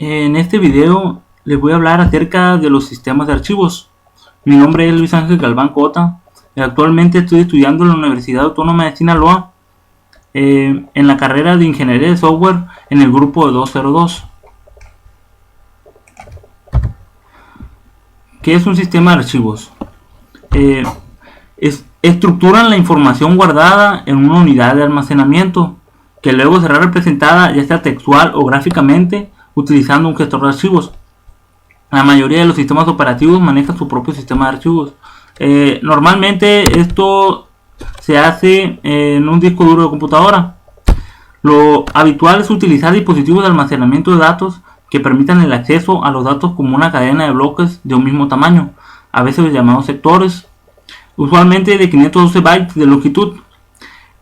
En este video les voy a hablar acerca de los sistemas de archivos. Mi nombre es Luis Ángel Galván Cota. Actualmente estoy estudiando en la Universidad Autónoma de Sinaloa en la carrera de Ingeniería de Software en el grupo de 202. ¿Qué es un sistema de archivos? Estructuran la información guardada en una unidad de almacenamiento que luego será representada ya sea textual o gráficamente utilizando un gestor de archivos. La mayoría de los sistemas operativos manejan su propio sistema de archivos. Normalmente esto se hace en un disco duro de computadora. Lo habitual es utilizar dispositivos de almacenamiento de datos que permitan el acceso a los datos como una cadena de bloques de un mismo tamaño, a veces llamados sectores, usualmente de 512 bytes de longitud.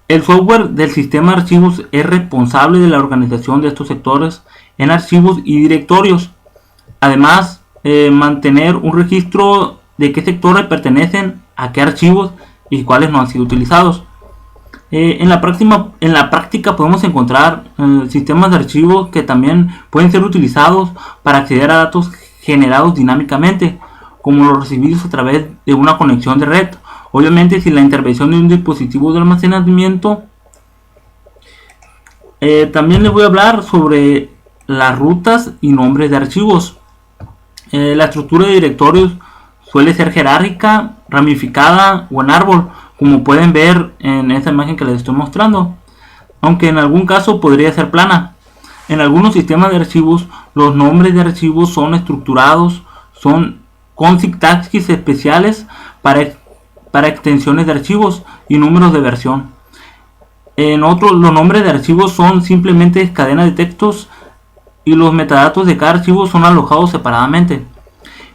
El software del sistema de archivos es responsable de la organización de estos sectores en archivos y directorios. Además, mantener un registro de qué sectores pertenecen a qué archivos y cuáles no han sido utilizados. En la práctica podemos encontrar sistemas de archivos que también pueden ser utilizados para acceder a datos generados dinámicamente, como los recibidos a través de una conexión de red. Obviamente sin la intervención de un dispositivo de almacenamiento. También les voy a hablar sobre las rutas y nombres de archivos. La estructura de directorios suele ser jerárquica, ramificada o en árbol, como pueden ver en esta imagen que les estoy mostrando, aunque en algún caso podría ser plana. En algunos sistemas de archivos los nombres de archivos son estructurados, son con sintaxis especiales para extensiones de archivos y números de versión. En otros los nombres de archivos son simplemente cadenas de textos y los metadatos de cada archivo son alojados separadamente.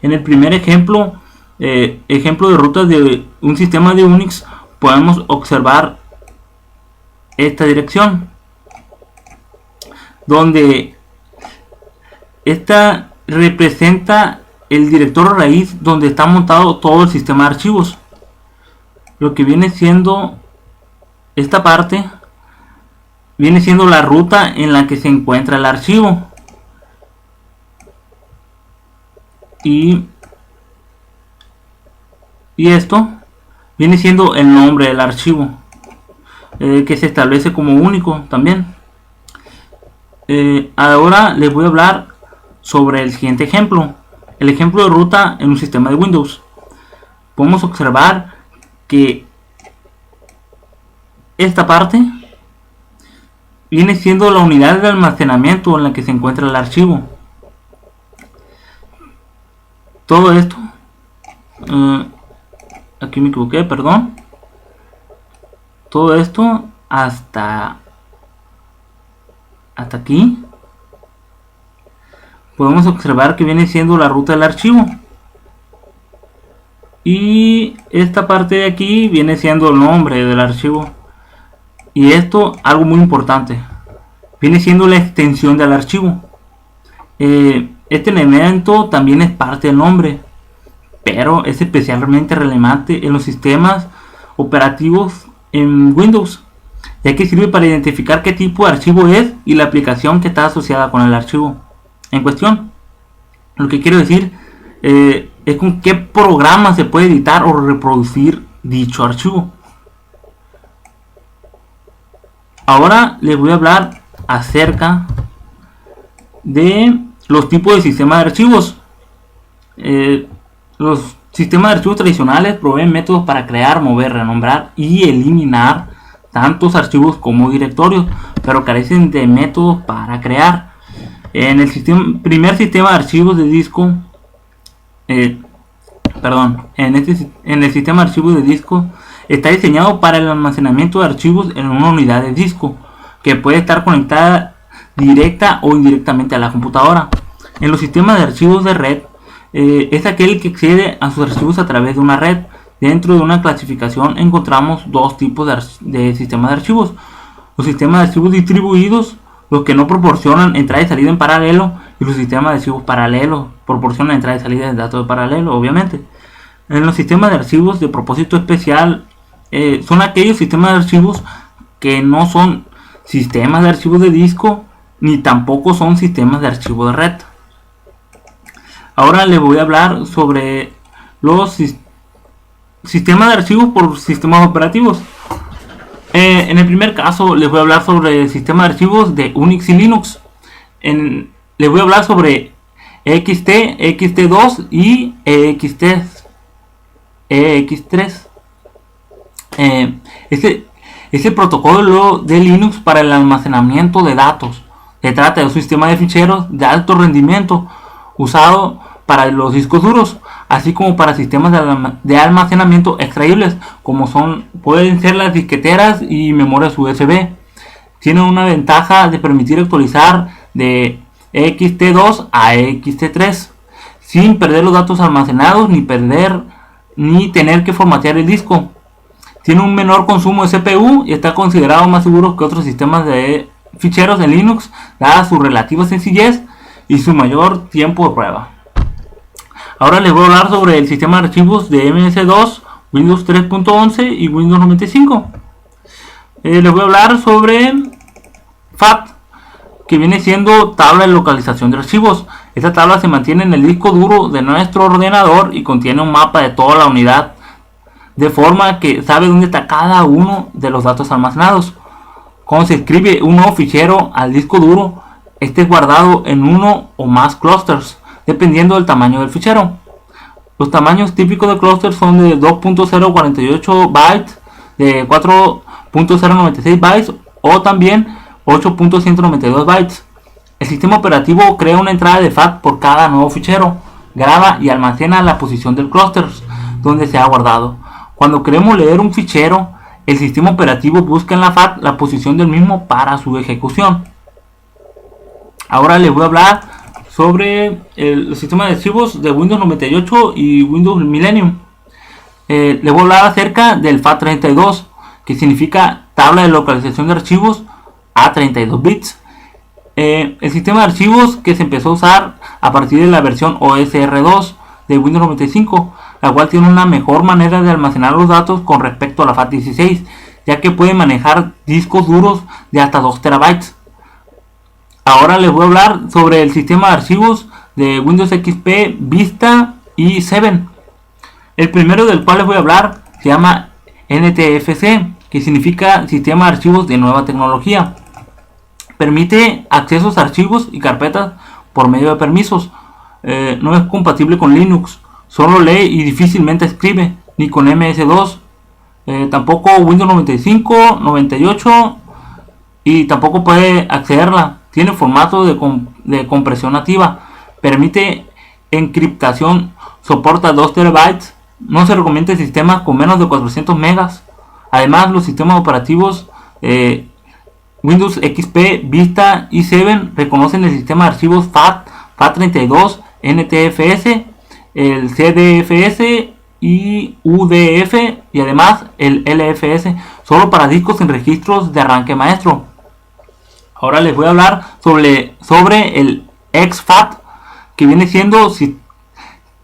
En el primer ejemplo de rutas de un sistema de Unix, podemos observar esta dirección, donde esta representa el directorio raíz donde está montado todo el sistema de archivos. Lo que viene siendo esta parte viene siendo la ruta en la que se encuentra el archivo, y esto viene siendo el nombre del archivo, que se establece como único también. Ahora les voy a hablar sobre el siguiente ejemplo, el ejemplo de ruta en un sistema de Windows. Podemos observar que esta parte viene siendo la unidad de almacenamiento en la que se encuentra el archivo. Todo esto, aquí me equivoqué, perdón. Todo esto hasta aquí podemos observar que viene siendo la ruta del archivo, y esta parte de aquí viene siendo el nombre del archivo. Y esto, algo muy importante, viene siendo la extensión del archivo. Este elemento también es parte del nombre, pero es especialmente relevante en los sistemas operativos en Windows, ya que sirve para identificar qué tipo de archivo es y la aplicación que está asociada con el archivo en cuestión. Lo que quiero decir es con qué programa se puede editar o reproducir dicho archivo. Ahora les voy a hablar acerca de los tipos de sistemas de archivos. Los sistemas de archivos tradicionales proveen métodos para crear, mover, renombrar y eliminar tantos archivos como directorios, pero carecen de métodos para crear. En el primer sistema de archivos de disco, en el sistema de archivos de disco está diseñado para el almacenamiento de archivos en una unidad de disco que puede estar conectada directa o indirectamente a la computadora. En los sistemas de archivos de red, es aquel que accede a sus archivos a través de una red. Dentro de una clasificación encontramos dos tipos de sistemas de archivos: los sistemas de archivos distribuidos, los que no proporcionan entrada y salida en paralelo, y los sistemas de archivos paralelos proporcionan entrada y salida de datos de paralelo, obviamente. En los sistemas de archivos de propósito especial, son aquellos sistemas de archivos que no son sistemas de archivos de disco ni tampoco son sistemas de archivo de red. Ahora les voy a hablar sobre los sistemas de archivos por sistemas operativos. En el primer caso les voy a hablar sobre el sistema de archivos de Unix y Linux. Les voy a hablar sobre EXT, EXT2 y EX3. Este es el protocolo de Linux para el almacenamiento de datos. Se trata de un sistema de ficheros de alto rendimiento usado para los discos duros, así como para sistemas de almacenamiento extraíbles, como pueden ser las disqueteras y memorias USB. Tiene una ventaja de permitir actualizar de EXT2 a EXT3 sin perder los datos almacenados ni tener que formatear el disco. Tiene un menor consumo de CPU y está considerado más seguro que otros sistemas de ficheros en Linux, dada su relativa sencillez y su mayor tiempo de prueba. Ahora les voy a hablar sobre el sistema de archivos de MS2, Windows 3.11 y Windows 95. Les voy a hablar sobre FAT, que viene siendo tabla de localización de archivos. Esta tabla se mantiene en el disco duro de nuestro ordenador y contiene un mapa de toda la unidad, de forma que sabe dónde está cada uno de los datos almacenados. Cuando se escribe un nuevo fichero al disco duro, este es guardado en uno o más clusters, dependiendo del tamaño del fichero. Los tamaños típicos de clusters son de 2.048 bytes, de 4.096 bytes o también 8.192 bytes. El sistema operativo crea una entrada de FAT por cada nuevo fichero, graba y almacena la posición del clúster donde se ha guardado. Cuando queremos leer un fichero, el sistema operativo busca en la FAT la posición del mismo para su ejecución. Ahora les voy a hablar sobre el sistema de archivos de Windows 98 y Windows Millennium. Les voy a hablar acerca del FAT32, que significa tabla de localización de archivos a 32 bits. El sistema de archivos que se empezó a usar a partir de la versión OSR2 de Windows 95, la cual tiene una mejor manera de almacenar los datos con respecto a la FAT16, ya que puede manejar discos duros de hasta 2 terabytes. Ahora les voy a hablar sobre el sistema de archivos de Windows XP, Vista y 7. El primero del cual les voy a hablar se llama NTFS, que significa Sistema de Archivos de Nueva Tecnología. Permite accesos a archivos y carpetas por medio de permisos. No es compatible con Linux, solo lee y difícilmente escribe, ni con MS2, tampoco Windows 95, 98 y tampoco puede accederla. Tiene formato de compresión nativa, permite encriptación, soporta 2 terabytes, no se recomienda sistemas con menos de 400 megas. Además, los sistemas operativos Windows XP, Vista y 7 reconocen el sistema de archivos FAT32, NTFS, el CDFS y UDF y además el LFS, solo para discos sin registros de arranque maestro. Ahora les voy a hablar sobre el exFAT, que viene siendo,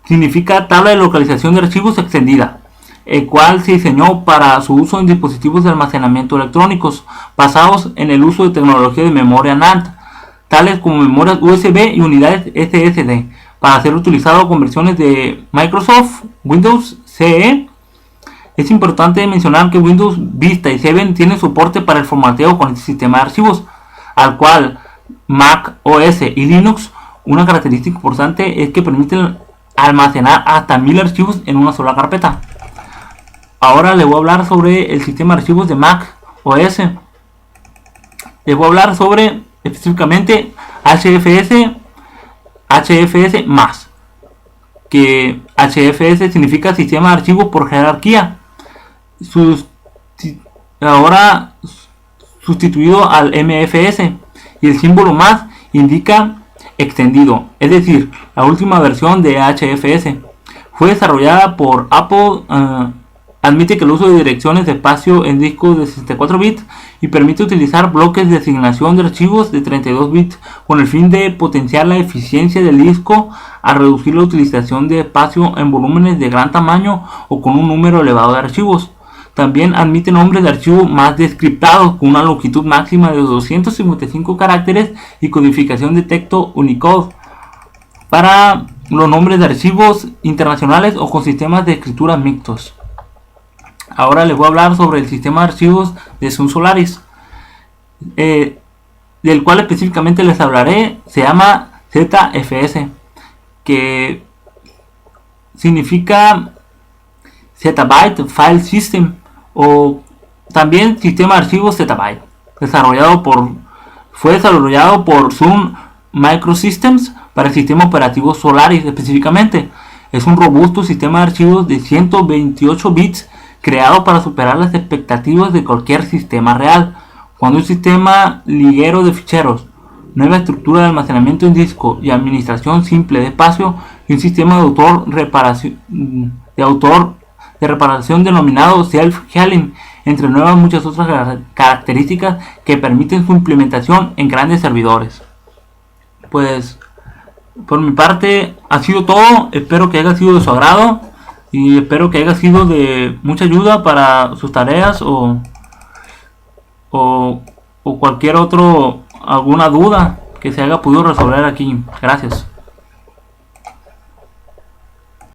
significa tabla de localización de archivos extendida, el cual se diseñó para su uso en dispositivos de almacenamiento electrónicos basados en el uso de tecnología de memoria NAND, tales como memorias USB y unidades SSD, para ser utilizado con versiones de Microsoft Windows CE. Es importante mencionar que Windows Vista y 7 tienen soporte para el formateo con este sistema de archivos, al cual Mac OS y Linux. Una característica importante es que permiten almacenar hasta 1000 archivos en una sola carpeta. Ahora les voy a hablar sobre el sistema de archivos de Mac OS. Les voy a hablar sobre específicamente HFS más, que HFS significa sistema de archivos por jerarquía, ahora sustituido al MFS, y el símbolo más indica extendido, es decir, la última versión de HFS. Fue desarrollada por Apple, admite que el uso de direcciones de espacio en discos de 64 bits y permite utilizar bloques de asignación de archivos de 32 bits con el fin de potenciar la eficiencia del disco al reducir la utilización de espacio en volúmenes de gran tamaño o con un número elevado de archivos. También admite nombres de archivo más descriptados con una longitud máxima de 255 caracteres y codificación de texto Unicode para los nombres de archivos internacionales o con sistemas de escritura mixtos. Ahora les voy a hablar sobre el sistema de archivos de Sun Solaris, del cual específicamente les hablaré. Se llama ZFS, que significa Zettabyte File System, o también sistema de archivos Zettabyte, fue desarrollado por Sun Microsystems para el sistema operativo Solaris. Específicamente es un robusto sistema de archivos de 128 bits creado para superar las expectativas de cualquier sistema real. Cuando un sistema liguero de ficheros, nueva estructura de almacenamiento en disco y administración simple de espacio, y un sistema de reparación denominado self-healing, entre muchas otras características que permiten su implementación en grandes servidores. Pues por mi parte ha sido todo. Espero que haya sido de su agrado y espero que haya sido de mucha ayuda para sus tareas o cualquier alguna duda que se haya podido resolver aquí. Gracias.